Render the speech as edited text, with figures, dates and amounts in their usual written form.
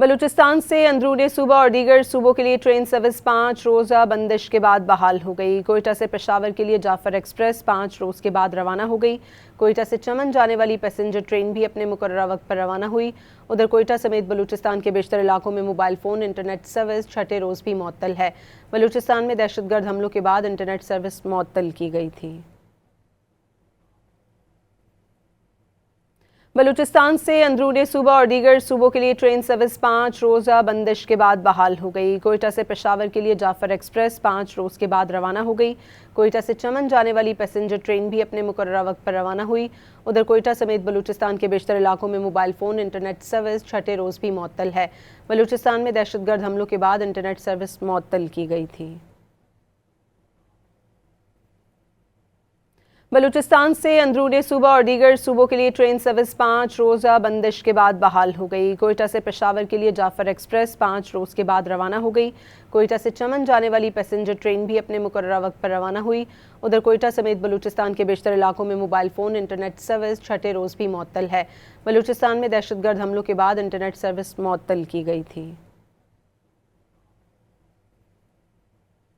بلوچستان سے اندرون صوبہ اور دیگر صوبوں کے لیے ٹرین سروس 5 روزہ بندش کے بعد بحال ہو گئی۔ کوئٹہ سے پشاور کے لیے جعفر ایکسپریس 5 روز کے بعد روانہ ہو گئی۔ کوئٹہ سے چمن جانے والی پیسنجر ٹرین بھی اپنے مقررہ وقت پر روانہ ہوئی۔ ادھر کوئٹہ سمیت بلوچستان کے بیشتر علاقوں میں موبائل فون انٹرنیٹ سروس چھٹے روز بھی معطل ہے۔ بلوچستان میں دہشت گرد حملوں کے بعد انٹرنیٹ سروس معطل کی گئی تھی۔ بلوچستان سے اندرون صوبہ اور دیگر صوبوں کے لیے ٹرین سروس 5 روزہ بندش کے بعد بحال ہو گئی۔ کوئٹہ سے پشاور کے لیے جعفر ایکسپریس 5 روز کے بعد روانہ ہو گئی۔ کوئٹہ سے چمن جانے والی پیسنجر ٹرین بھی اپنے مقررہ وقت پر روانہ ہوئی۔ ادھر کوئٹہ سمیت بلوچستان کے بیشتر علاقوں میں موبائل فون انٹرنیٹ سروس چھٹے روز بھی معطل ہے۔ بلوچستان میں دہشت گرد حملوں کے بعد انٹرنیٹ سروس معطل کی گئی تھی۔ بلوچستان سے اندرون صوبہ اور دیگر صوبوں کے لیے ٹرین سروس 5 روزہ بندش کے بعد بحال ہو گئی۔ کوئٹہ سے پشاور کے لیے جعفر ایکسپریس 5 روز کے بعد روانہ ہو گئی۔ کوئٹہ سے چمن جانے والی پیسنجر ٹرین بھی اپنے مقررہ وقت پر روانہ ہوئی۔ ادھر کوئٹہ سمیت بلوچستان کے بیشتر علاقوں میں موبائل فون انٹرنیٹ سروس چھٹے روز بھی معطل ہے۔ بلوچستان میں دہشت گرد حملوں کے بعد انٹرنیٹ سروس معطل کی گئی تھی۔